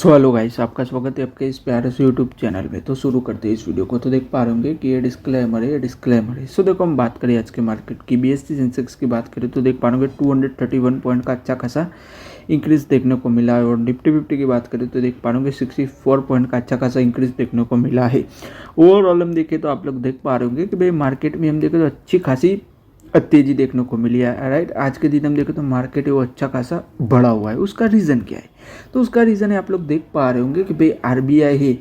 So hello guys, आपका स्वागत है आपके इस प्यारे से यूट्यूब चैनल में। तो शुरू करते हैं इस वीडियो को। तो देख पा रहे होंगे कि ये डिस्क्लेमर है। सो देखो, हम बात करें आज के मार्केट की, बीएससी सेंसेक्स की बात करें तो देख पा रहे होंगे 231 पॉइंट का अच्छा खासा इंक्रीज देखने को मिला है। और निफ्टी 50 की बात करें तो देख पा रहे होंगे 64 पॉइंट का अच्छा खासा इंक्रीज देखने को मिला है। ओवरऑल हम देखें तो आप लोग देख पा रहे होंगे कि भाई मार्केट में हम देखें तो अच्छी खासी तेजी देखने को मिली है। राइट, आज के दिन हम देखें तो मार्केट है वो अच्छा खासा बढ़ा हुआ है। उसका रीज़न क्या है? तो उसका रीज़न है, आप लोग देख पा रहे होंगे कि भाई आरबीआई है,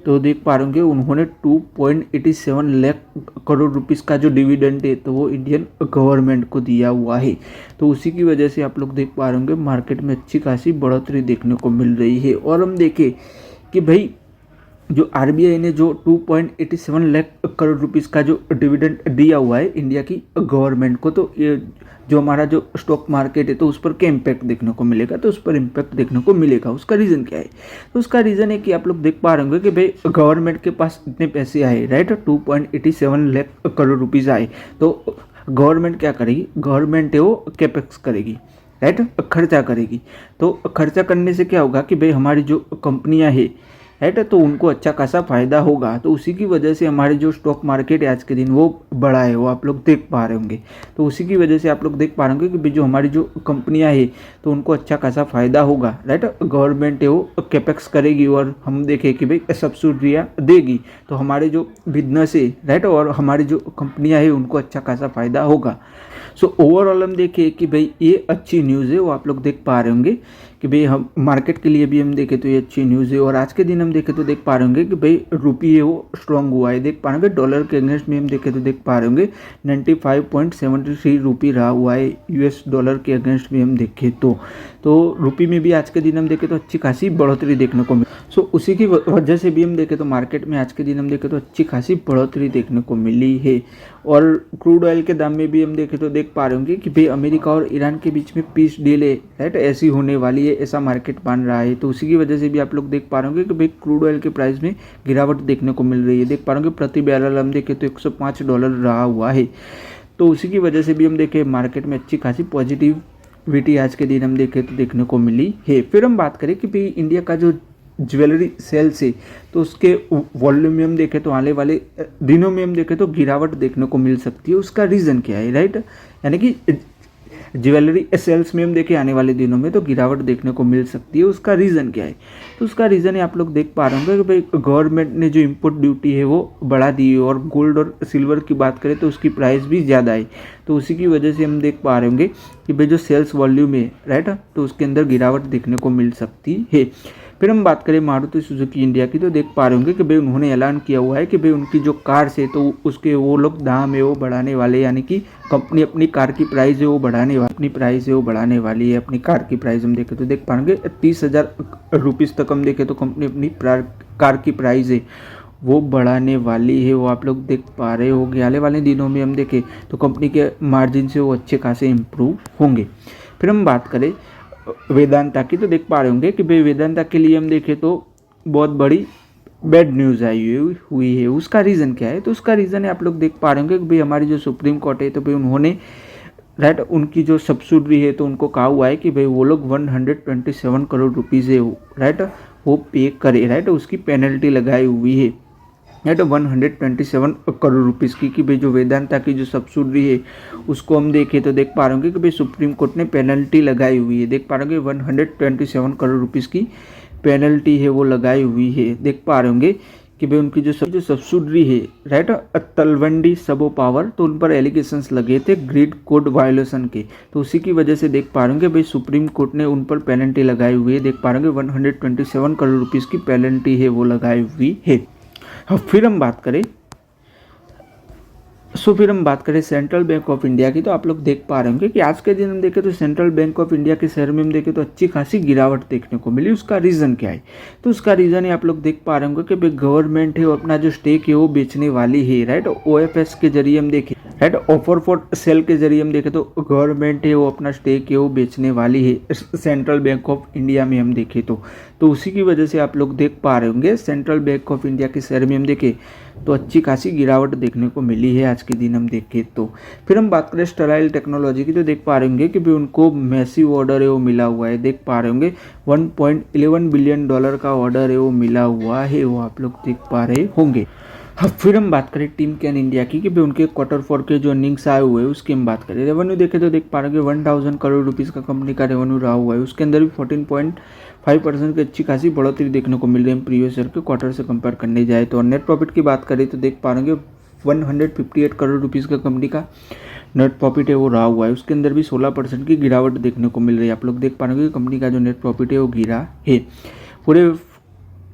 तो देख पा रहे होंगे उन्होंने 2.87 लाख करोड़ रुपीस का जो डिविडेंड है तो वो इंडियन गवर्नमेंट को दिया हुआ है। तो उसी की वजह से आप लोग देख पा रहे होंगे मार्केट में अच्छी खासी बढ़ोतरी देखने को मिल रही है। और हम देखें कि भाई जो आरबीआई ने जो 2.87 लाख करोड़ रुपीस का जो डिविडेंड दिया हुआ है इंडिया की गवर्नमेंट को, तो ये जो हमारा जो स्टॉक मार्केट है तो उस पर क्या इम्पैक्ट देखने को मिलेगा? तो उस पर इम्पैक्ट देखने को मिलेगा। उसका रीज़न क्या है? तो उसका रीज़न है कि आप लोग देख पा रहे होंगे कि भाई गवर्नमेंट के पास इतने पैसे आए, राइट, 2.87 लाख करोड़ रुपीज़ आए, तो गवर्नमेंट क्या करेगी? गवर्नमेंट है वो कैपेक्स करेगी, राइट, खर्चा करेगी। तो खर्चा करने से क्या होगा कि भाई हमारी जो कंपनियां है, राइट, तो उनको अच्छा खासा फायदा होगा। तो उसी की वजह से हमारे जो स्टॉक मार्केट है आज के दिन वो बढ़ा है, वो आप लोग देख पा रहे होंगे। तो उसी की वजह से आप लोग देख पा रहे होंगे कि भाई जो हमारी जो कंपनियां है तो उनको अच्छा खासा फायदा होगा, राइट। गवर्नमेंट है वो कैपेक्स करेगी और हम देखें कि भाई सब्सिडियाँ देगी, तो हमारे जो बिजनेस है, राइट, और हमारी जो कंपनियाँ है उनको अच्छा खासा फायदा होगा। सो ओवरऑल हम देखें कि भाई ये अच्छी न्यूज़ है, वो आप लोग देख पा रहे होंगे कि भाई हम मार्केट के लिए भी हम देखें तो ये अच्छी न्यूज़ है। और आज के दिन हम देखें तो देख पा रहे होंगे कि भाई रुपये है वो स्ट्रांग हुआ है। देख पा रहे होंगे डॉलर के अगेंस्ट में हम देखें तो देख पा रहे होंगे 95.73 रुपये रहा हुआ है यूएस डॉलर के अगेंस्ट में हम देखें तो रुपये में भी आज के दिन हम देखें तो अच्छी खासी बढ़ोतरी देखने को मिली। सो उसी की वजह से भी हम देखें तो मार्केट में आज के दिन हम देखें तो अच्छी खासी बढ़ोतरी देखने को मिली है। और क्रूड ऑयल के दाम में भी हम देखें तो देख पा रहे होंगे कि भाई अमेरिका और ईरान के बीच में पीस डील है, राइट, ऐसी होने वाली है, ऐसा मार्केट मान रहा है। तो उसी की वजह से भी आप लोग देख पा रहे होंगे कि भाई क्रूड ऑयल के प्राइस में गिरावट देखने को मिल रही है। देख पा रहे होंगे प्रति बैरल हम देखें तो $105 रहा हुआ है। तो उसी की वजह से भी हम देखें मार्केट में अच्छी खासी पॉजिटिविटी आज के दिन हम देखें तो देखने को मिली है। फिर हम बात करें कि भाई इंडिया का जो ज्वेलरी सेल्स है तो उसके वॉल्यूम में हम देखें तो आने वाले दिनों में हम देखें तो गिरावट देखने को मिल सकती है। उसका रीज़न क्या है? राइट, यानी कि ज्वेलरी सेल्स में हम देखें आने वाले दिनों में तो गिरावट देखने को मिल सकती है। उसका रीज़न क्या है? तो उसका रीज़न है, आप लोग देख पा रहे होंगे कि भाई गवर्नमेंट ने जो इम्पोर्ट ड्यूटी है वो बढ़ा दी है। और गोल्ड और सिल्वर की बात करें तो उसकी प्राइस भी ज़्यादा है। तो उसी की वजह से हम देख पा रहे होंगे कि भाई जो सेल्स वॉल्यूम है, राइट, तो उसके अंदर गिरावट देखने को मिल सकती है। फिर हम बात करें मारुति सुजुकी इंडिया की, तो देख पा रहे होंगे कि भाई उन्होंने ऐलान किया हुआ है कि भाई उनकी जो कार है तो उसके वो लोग दाम है वो बढ़ाने वाले, यानी कि कंपनी अपनी कार की प्राइस है वो बढ़ाने वाली है। अपनी कार की प्राइस हम देखें तो देख पाएंगे 30,000 रुपीज़ तक हम देखें तो कंपनी अपनी कार की प्राइस है वो बढ़ाने वाली है। वो आप लोग देख पा रहे होंगे। आने वाले दिनों में हम देखें तो कंपनी के मार्जिन से वो अच्छे खासे इम्प्रूव होंगे। फिर हम बात करें वेदांता की, तो देख पा रहे होंगे कि भाई वेदांता के लिए हम देखें तो बहुत बड़ी बैड न्यूज़ आई हुई है। उसका रीज़न क्या है? तो उसका रीज़न है, आप लोग देख पा रहे होंगे कि भाई हमारी जो सुप्रीम कोर्ट है तो भाई उन्होंने, राइट, उनकी जो सब्सिडी है तो उनको कहा हुआ है कि भाई वो लोग 127 करोड़ रुपीज़ है, राइट, वो पे करे, राइट, उसकी पेनल्टी लगाई हुई है, राइट, 127 करोड़ रुपीज़ की, कि भाई जो वेदांता की जो सब्सिडी है उसको हम देखें तो देख पा रहे होंगे कि भाई सुप्रीम कोर्ट ने पेनल्टी लगाई हुई है। देख पा रहे होंगे 127 करोड़ रुपीज़ की पेनल्टी है वो लगाई हुई है। देख पा रहे होंगे कि भाई उनकी जो सब्सिडी है, राइट, तलवंडी सबो पावर, तो उन पर एलिगेशंस लगे थे ग्रिड कोड वायोलेशन के। तो उसी की वजह से देख पा रहे होंगे भाई सुप्रीम कोर्ट ने उन पर पेनल्टी लगाई हुई है। देख पा रहे होंगे 127 करोड़ रुपीज़ की पेनल्टी है वो लगाई हुई है। फिर हम बात करें सेंट्रल बैंक ऑफ इंडिया की, तो आप लोग देख पा रहे होंगे कि आज के दिन हम देखें तो सेंट्रल बैंक ऑफ इंडिया के शेयर में हम देखें तो अच्छी खासी गिरावट देखने को मिली। उसका रीज़न क्या है? तो उसका रीज़न है, आप लोग देख पा रहे होंगे कि भाई गवर्नमेंट है वो अपना जो स्टेक है वो बेचने वाली है, राइट, ओएफएस के जरिए हम देखें, राइट, ऑफर फॉर सेल के जरिए हम देखें तो गवर्नमेंट है वो अपना स्टेक है वो बेचने वाली है सेंट्रल बैंक ऑफ इंडिया में हम देखें तो। तो उसी की वजह से आप लोग देख पा रहे होंगे सेंट्रल बैंक ऑफ इंडिया के शेयर में हम देखें तो अच्छी खासी गिरावट देखने को मिली है आज के दिन हम देखें तो। फिर हम बात करें स्टेराइल टेक्नोलॉजी की, तो देख पा रहे होंगे कि भी उनको मैसिव ऑर्डर है वो मिला हुआ है। देख पा रहे होंगे $1.11 बिलियन का ऑर्डर है वो मिला हुआ है, वो आप लोग देख पा रहे होंगे। हाँ, फिर हम बात करें टिमकेन इंडिया की कि भाई उनके Q4 के जो अर्निंग्स आए हुए हैं उसकी हम बात करें। रेवेन्यू देखें तो देख पा रहे हैं 1000 करोड़ रुपीज़ का कंपनी का रेवेन्यू रहा हुआ है। उसके अंदर भी 14.5% की अच्छी खासी बढ़ोतरी देखने को मिल रही है प्रीवियस ईयर के क्वार्टर से कंपेयर करने जाए तो। नेट प्रॉफिट की बात करें तो देख पा रहे हैं 158 करोड़ रुपीज़ का कंपनी का नेट प्रॉफिट है वो रहा हुआ है। उसके अंदर भी 16% की गिरावट देखने को मिल रही है। आप लोग देख पा रहे हैं कि कंपनी का जो नेट प्रॉफिट है वो गिरा है। पूरे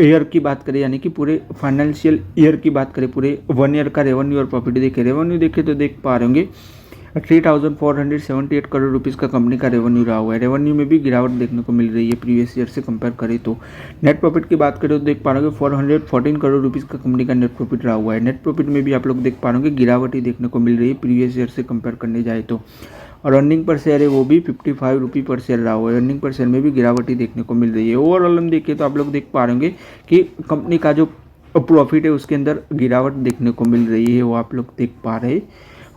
ईयर की बात करें यानी कि पूरे फाइनेंशियल ईयर की बात करें, पूरे 1 ईयर का रेवेन्यू और प्रॉफिट देखें तो देख पा रहे होंगे 3478 करोड़ रुपीज़ का कंपनी का रेवेन्यू रहा हुआ है। रेवेन्यू में भी गिरावट देखने को मिल रही है प्रीवियस ईयर से कंपेयर करें तो। नेट प्रॉफिट की बात करें तो देख पा रहे होंगे 414 करोड़ रुपीज़ का कंपनी का नेट प्रॉफिट रहा हुआ है। नेट प्रॉफिट में भी आप लोग देख पा रहे होंगे गिरावट ही देखने को मिल रही है प्रीवियस ईयर से कंपेयर करने जाए तो। और अर्निंग पर शेयर है वो भी 55 रुपये पर शेयर रहा हुआ है। अर्निंग पर शेयर में भी गिरावट ही देखने को मिल रही है। ओवरऑल हम देखिए तो आप लोग देख पा रहे होंगे कि कंपनी का जो प्रॉफिट है उसके अंदर गिरावट देखने को मिल रही है, वो आप लोग देख पा रहे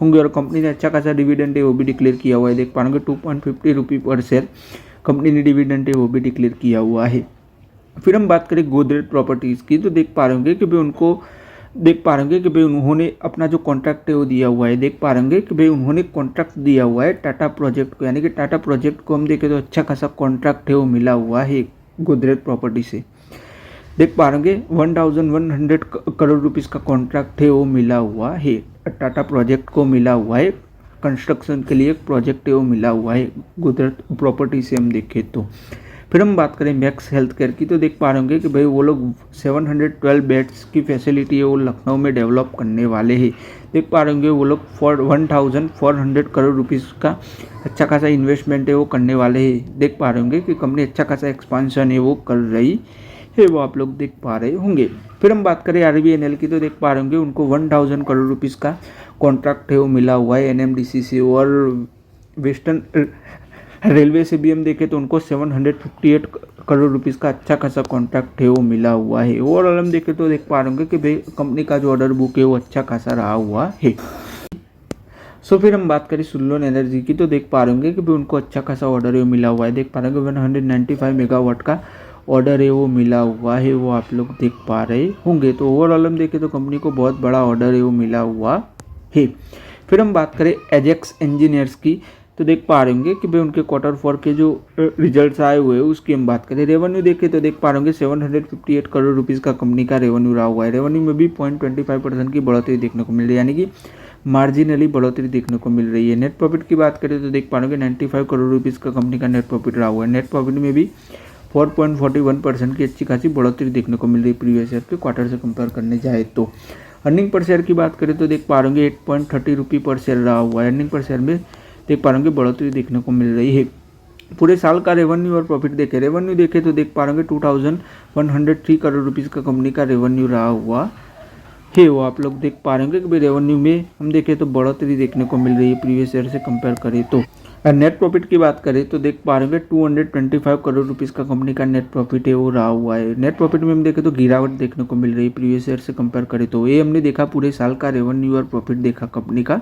होंगे। और कंपनी ने अच्छा खासा डिविडेंड है वो भी डिक्लेयर किया हुआ है। देख पा रहे होंगे 2.50 रुपये पर शेयर कंपनी ने डिविडेंड है वो भी डिक्लेयर किया हुआ है। फिर हम बात करें गोदरेज प्रॉपर्टीज़ की, तो देख पा रहे होंगे कि भाई उनको देख पा रहे कि भाई उन्होंने अपना जो कॉन्ट्रैक्ट है वो दिया हुआ है। देख पा रहे कि भाई उन्होंने कॉन्ट्रैक्ट दिया हुआ है टाटा प्रोजेक्ट को, यानी कि टाटा प्रोजेक्ट को हम देखें तो अच्छा खासा कॉन्ट्रैक्ट है वो मिला हुआ है गोदरेज प्रॉपर्टी से। देख पा रहे 1100 करोड़ रुपीज़ का कॉन्ट्रैक्ट है वो मिला हुआ है टाटा प्रोजेक्ट को, मिला हुआ है कंस्ट्रक्शन के लिए एक प्रोजेक्ट है वो मिला हुआ है गोदरेज प्रॉपर्टी से हम देखें तो। फिर हम बात करें मैक्स हेल्थ केयर की, तो देख पा रहे होंगे कि भाई वो लोग 712 बेड्स की फैसिलिटी है वो लखनऊ में डेवलप करने वाले हैं। देख पा रहे होंगे वो लोग 1400 करोड़ रुपीज़ का अच्छा खासा इन्वेस्टमेंट है वो करने वाले हैं। देख पा रहे होंगे कि कंपनी अच्छा खासा एक्सपांशन है वो कर रही है, वो आप लोग देख पा रहे होंगे। फिर हम बात करें RVNL की, तो देख पा रहे होंगे उनको 1000 करोड़ रुपीज़ का कॉन्ट्रैक्ट है वो मिला हुआ है NMDC से। और वेस्टर्न रेलवे से भी हम देखें तो उनको 758 करोड़ रुपीज़ का अच्छा खासा कॉन्ट्रैक्ट है वो मिला हुआ है। ओवरऑल हम देखें तो देख पा रहे होंगे कि भाई कंपनी का जो ऑर्डर बुक है वो अच्छा खासा रहा हुआ है। सो फिर हम बात करें सुल्लोन एनर्जी की, तो देख पा रहे होंगे कि भाई उनको अच्छा खासा ऑर्डर है वो मिला हुआ है। देख पा रहे होंगे 195 मेगावाट का ऑर्डर है वो मिला हुआ है, वो आप लोग देख पा रहे होंगे। तो ओवरऑल हम देखें तो कंपनी को बहुत बड़ा ऑर्डर है वो मिला हुआ है। फिर हम बात करें एजेक्स इंजीनियर्स की, तो देख पा रहे होंगे कि भाई उनके Q4 के जो रिजल्ट्स आए हुए हैं उसकी हम बात करें। रेवेन्यू देखें तो देख पा रहे होंगे 758 करोड़ रुपीज़ का कंपनी का रेवेन्यू रहा हुआ है। रेवेन्यू में भी 0.25% की बढ़ोतरी देखने को मिल रही है, यानी कि मार्जिनली बढ़ोतरी देखने को मिल रही है। नेट प्रॉफिट की बात करें तो देख पा रहे होंगे 95 करोड़ रुपीज़ का कंपनी का नेट प्रॉफिट रहा हुआ है। नेट प्रॉफिट में भी 4.41% की अच्छी खासी बढ़ोतरी देखने को मिल रही है प्रीवियस ईयर के क्वार्टर से कंपेयर करने जाए तो। अर्निंग पर शेयर की बात करें तो देख पा रहे होंगे 8.30 रुपये पर शेयर रहा हुआ है। अर्निंग पर शेयर में देख पा रहे होंगे बढ़ोतरी देखने को मिल रही है। पूरे साल का रेवेन्यू और प्रॉफिट रेवेन्यू देखें तो देख पा रहे होंगे 2103 करोड़ रुपीज़ का कंपनी का रेवेन्यू रहा हुआ है, वो आप लोग देख पा रहे होंगे कि भाई रेवेन्यू में हम देखें तो बढ़ोतरी देखने को मिल रही है प्रीवियस ईयर से कंपेयर करें तो। नेट प्रॉफिट की बात करें तो देख पा रहे होंगे 225 करोड़ रुपीज़ का कंपनी का नेट प्रॉफिट है वो रहा हुआ है। नेट प्रॉफिट में हम देखें तो गिरावट देखने को मिल रही है प्रीवियस ईयर से कंपेयर करें तो। ये हमने देखा पूरे साल का रेवेन्यू और प्रॉफिट देखा कंपनी का,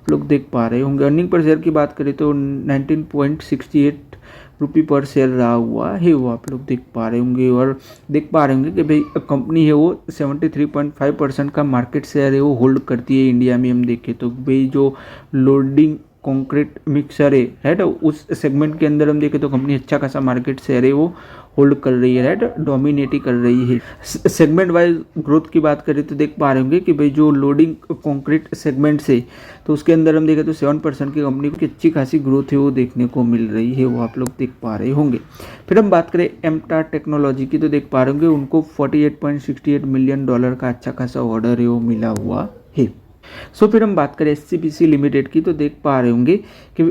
लोग देख पा रहे होंगे। अर्निंग पर शेयर की बात करें तो 19.68 रुपये पर शेयर रहा हुआ है, वो आप लोग देख पा रहे होंगे। और देख पा रहे होंगे कि भाई कंपनी है वो 73.5% का मार्केट शेयर है वो होल्ड करती है इंडिया में। हम देखें तो भाई जो लोडिंग कंक्रीट मिक्सर है राइट, उस सेगमेंट के अंदर हम देखें तो कंपनी अच्छा खासा मार्केट शेयर है वो होल्ड कर रही है राइट, डोमिनेट ही कर रही है। सेगमेंट वाइज ग्रोथ की बात करें तो देख पा रहे होंगे कि भाई जो लोडिंग कंक्रीट सेगमेंट से तो उसके अंदर हम देखें तो 7% की कंपनी की अच्छी खासी ग्रोथ है वो देखने को मिल रही है, वो आप लोग देख पा रहे होंगे। फिर हम बात करें एमटार टेक्नोलॉजी की, तो देख पा रहे होंगे उनको $48.68 मिलियन का अच्छा खासा ऑर्डर है वो मिला हुआ है। सो फिर हम बात करें SCPC लिमिटेड की, तो देख पा रहे होंगे कि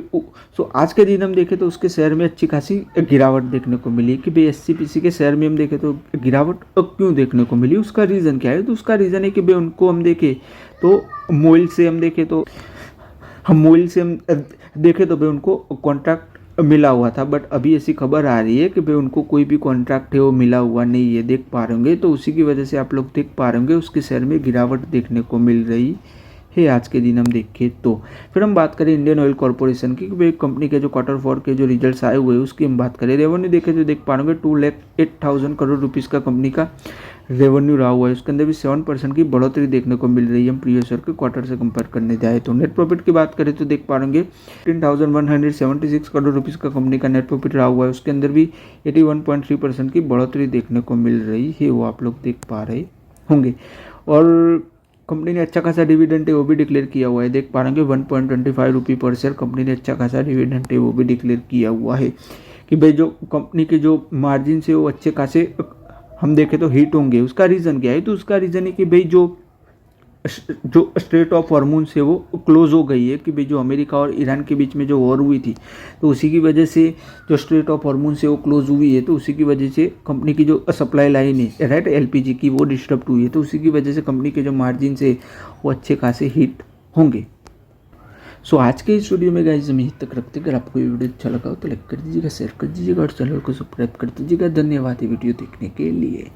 आज के दिन हम देखें तो उसके शेयर में अच्छी खासी गिरावट देखने को मिली कि भाई SCPC के शेयर में हम देखें तो गिरावट क्यों देखने को मिली, उसका रीज़न क्या है। तो उसका रीज़न है कि भाई उनको हम देखें तो मोइल से हम देखें तो भाई उनको कॉन्ट्रैक्ट मिला हुआ था, बट अभी ऐसी खबर आ रही है कि भाई उनको कोई भी कॉन्ट्रैक्ट है वो मिला हुआ नहीं है, देख पा रहे होंगे। तो उसी की वजह से आप लोग देख पा रहे होंगे उसके शेयर में गिरावट देखने को मिल रही है आज के दिन हम देखें तो। फिर हम बात करें इंडियन ऑयल कॉर्पोरेशन की, कि भाई कंपनी के जो Q4 के जो रिजल्ट्स आए हुए हैं उसकी हम बात करें। रेवेन्यू देखें तो देख पा रहे होंगे 2,08,000 करोड़ रुपीज़ का कंपनी का रेवेन्यू रहा हुआ है। उसके अंदर भी 7% की बढ़ोतरी देखने को मिल रही है हम प्रीवियस ईयर के क्वार्टर से कंपेयर करने जाए तो। नेट प्रॉफिट की बात करें तो देख पा रहे होंगे 15,176 करोड़ रुपीज़ का कंपनी का नेट प्रॉफिट रहा हुआ है। उसके अंदर भी 81.3% की बढ़ोतरी देखने को मिल रही है, वो आप लोग देख पा रहे होंगे। और कंपनी ने अच्छा खासा डिविडेंड है वो भी डिक्लेयर किया हुआ है, देख पा रहे हैं 1.25 रुपये पर शेयर कंपनी ने अच्छा खासा डिविडेंड है वो भी डिक्लेयर किया हुआ है। कि भाई जो कंपनी के जो मार्जिन से वो अच्छे खासे हम देखें तो हिट होंगे। उसका रीज़न क्या है, तो उसका रीज़न है कि भाई जो स्ट्रेट ऑफ हॉर्मोन्स है वो क्लोज हो गई है, कि भाई जो अमेरिका और ईरान के बीच में जो वॉर हुई थी तो उसी की वजह से जो स्ट्रेट ऑफ हॉर्मोन्स है वो क्लोज हुई है। तो उसी की वजह से कंपनी की जो सप्लाई लाइन है राइट LPG की वो डिस्टर्ब हुई है। तो उसी की वजह से कंपनी के जो मार्जिन है वो अच्छे खासे हिट होंगे। सो आज के इस वीडियो में गाइस हम यहीं तक रखते हैं। अगर आपको ये वीडियो अच्छा लगा हो तो लाइक कर दीजिएगा, शेयर कर दीजिएगा और चैनल को सब्सक्राइब कर दीजिएगा। धन्यवाद ये वीडियो देखने के लिए।